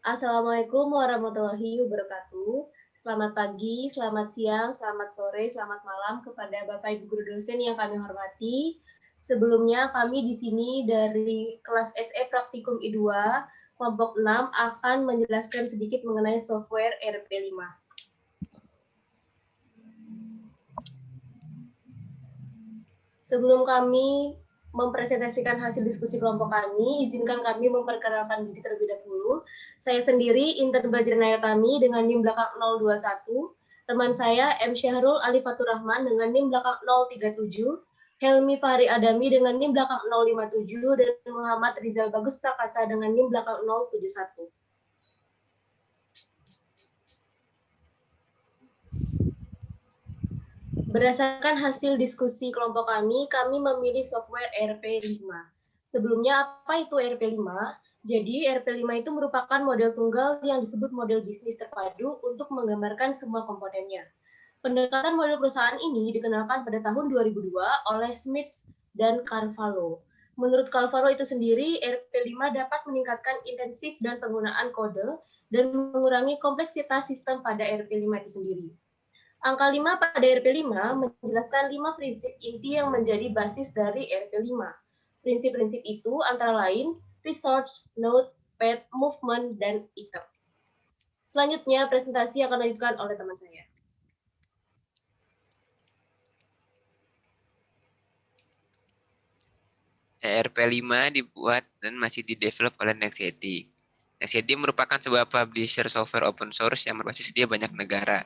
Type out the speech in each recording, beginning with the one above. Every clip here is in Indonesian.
Assalamualaikum warahmatullahi wabarakatuh. Selamat pagi, selamat siang, selamat sore, selamat malam kepada Bapak Ibu guru dosen yang kami hormati. Sebelumnya kami di sini dari kelas SE Praktikum I2 kelompok 6 akan menjelaskan sedikit mengenai software RP5. Sebelum kami mempresentasikan hasil diskusi kelompok kami, izinkan kami memperkenalkan diri terlebih dahulu. Saya sendiri, intern belajar naya kami dengan NIM belakang 021. Teman saya, M. Syahrul Ali Fatur Rahman dengan NIM belakang 037. Helmi Fahri Adami dengan NIM belakang 057. Dan Muhammad Rizal Bagus Prakasa dengan NIM belakang 071. Berdasarkan hasil diskusi kelompok kami memilih software RP5. Sebelumnya, apa itu RP5? Jadi, RP5 itu merupakan model tunggal yang disebut model bisnis terpadu untuk menggambarkan semua komponennya. Pendekatan model perusahaan ini dikenalkan pada tahun 2002 oleh Smith dan Carvalho. Menurut Carvalho itu sendiri, RP5 dapat meningkatkan intensif dan penggunaan kode dan mengurangi kompleksitas sistem pada RP5 itu sendiri. Angka 5 pada RP5 menjelaskan 5 prinsip inti yang menjadi basis dari RP5. Prinsip-prinsip itu antara lain resource, node, path, movement, dan item. Selanjutnya, presentasi akan dilanjutkan oleh teman saya. ERP5 dibuat dan masih didevelop oleh Nextcity. Nextcity merupakan sebuah publisher software open source yang berbasis di banyak negara.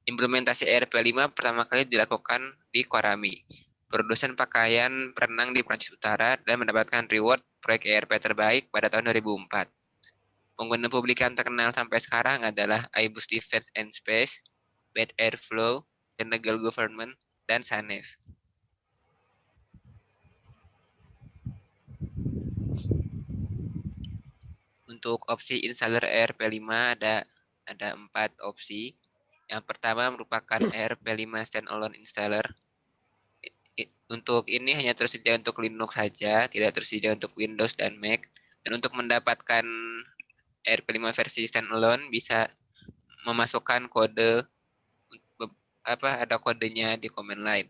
Implementasi ERP5 pertama kali dilakukan di Korami, produsen pakaian berenang di Prancis Utara, dan mendapatkan reward proyek ERP terbaik pada tahun 2004. Pengguna publik yang terkenal sampai sekarang adalah iBus Defense and Space, Bad Airflow, Senegal Government, dan Sanef. Untuk opsi installer ERP5 ada 4 opsi. Yang pertama merupakan ERP5 Standalone Installer. Untuk ini hanya tersedia untuk Linux saja, tidak tersedia untuk Windows dan Mac. Dan untuk mendapatkan ERP5 versi standalone bisa memasukkan kode, ada kodenya di command line.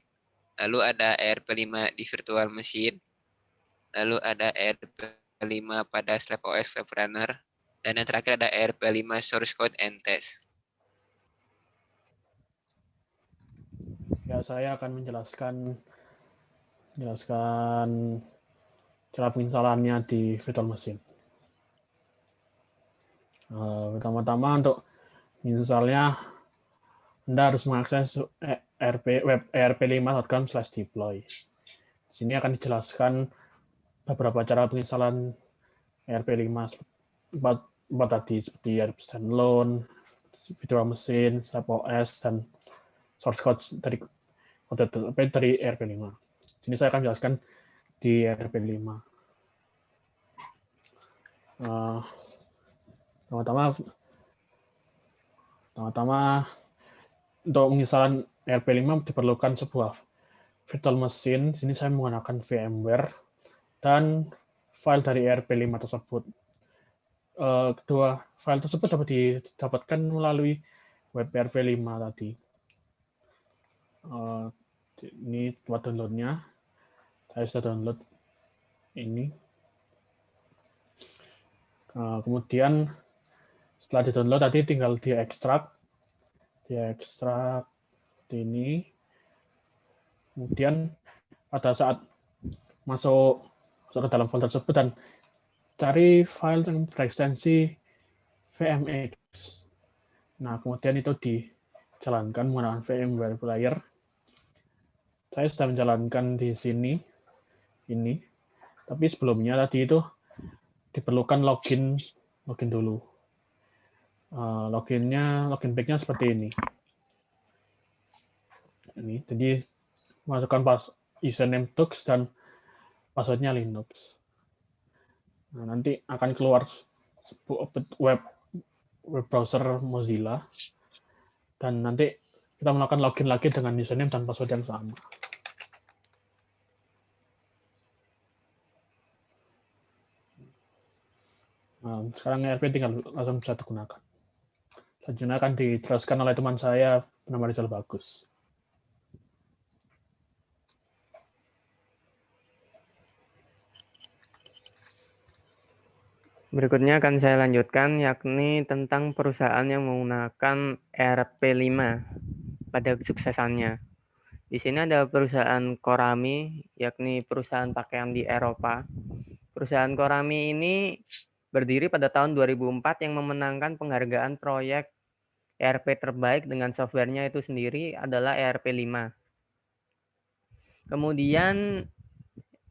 Lalu ada ERP5 di virtual machine. Lalu ada ERP5 pada SlapOS Web Runner. Dan yang terakhir ada ERP5 Source Code and Test. Ya, saya akan menjelaskan cara penginstalannya di virtual machine. Pertama-tama untuk menginstalnya, Anda harus mengakses web erp5.com/deploy. Di sini akan dijelaskan beberapa cara penginstalan ERP5 empat tadi, seperti ERP standalone, virtual machine, SlapOS, dan source code dari ERP5. Sini saya akan jelaskan di ERP5. Pertama-tama untuk menginstalan ERP5 diperlukan sebuah virtual machine. Di sini saya menggunakan VMware dan file dari ERP5 tersebut. Kedua file tersebut dapat didapatkan melalui web ERP5 tadi. Ini buat downloadnya. Saya sudah download ini. Kemudian setelah di-download tadi tinggal diekstrak ini. Kemudian pada saat masuk ke dalam folder tersebut dan cari file yang berekstensi VMX. Nah, kemudian itu dijalankan menggunakan VMware Player. Saya sudah menjalankan di sini ini. Tapi sebelumnya tadi itu diperlukan login dulu. Login backnya seperti ini. Jadi masukkan username Tux dan passwordnya Linux. Nah, nanti akan keluar web browser Mozilla dan nanti kita melakukan login lagi dengan username dan password yang sama. Sekarang ERP tinggal langsung bisa digunakan. Selanjutnya akan diteruskan oleh teman saya bernama Rizal Bagus. Berikutnya akan saya lanjutkan, yakni tentang perusahaan yang menggunakan ERP5 pada kesuksesannya. Di sini ada perusahaan Korami, yakni perusahaan pakaian di Eropa. Perusahaan Korami ini berdiri pada tahun 2004 yang memenangkan penghargaan proyek ERP terbaik dengan softwarenya itu sendiri adalah ERP5. Kemudian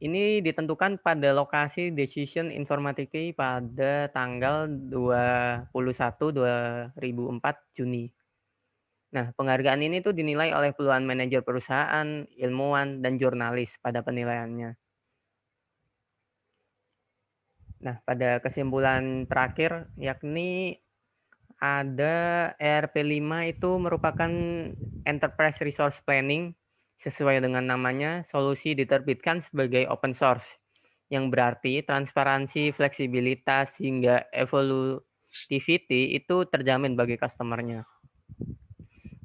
ini ditentukan pada lokasi Decision Informatika pada tanggal 21/2004 Juni. Nah, penghargaan ini tuh dinilai oleh puluhan manajer perusahaan, ilmuwan, dan jurnalis pada penilaiannya. Nah, pada kesimpulan terakhir, yakni ada ERP5 itu merupakan Enterprise Resource Planning sesuai dengan namanya, solusi diterbitkan sebagai open source, yang berarti transparansi, fleksibilitas, hingga evolutivity itu terjamin bagi customer-nya.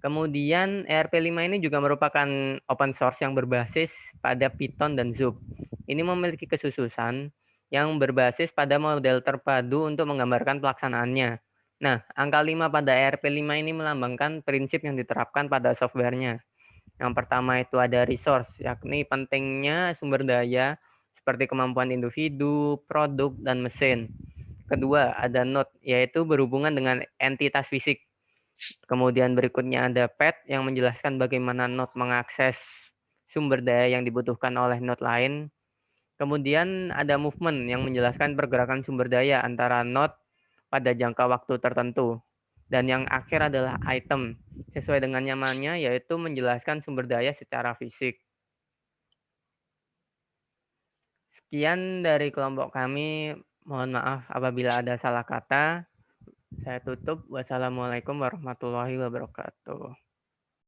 Kemudian ERP5 ini juga merupakan open source yang berbasis pada Python dan Zoom. Ini memiliki kesususan yang berbasis pada model terpadu untuk menggambarkan pelaksanaannya. Nah, angka 5 pada ERP5 ini melambangkan prinsip yang diterapkan pada softwarenya. Yang pertama itu ada resource, yakni pentingnya sumber daya seperti kemampuan individu, produk, dan mesin. Kedua, ada node, yaitu berhubungan dengan entitas fisik. Kemudian berikutnya ada path yang menjelaskan bagaimana node mengakses sumber daya yang dibutuhkan oleh node lain. Kemudian ada movement yang menjelaskan pergerakan sumber daya antara node pada jangka waktu tertentu. Dan yang akhir adalah item, sesuai dengan nyamannya, yaitu menjelaskan sumber daya secara fisik. Sekian dari kelompok kami. Mohon maaf apabila ada salah kata. Saya tutup. Wassalamualaikum warahmatullahi wabarakatuh.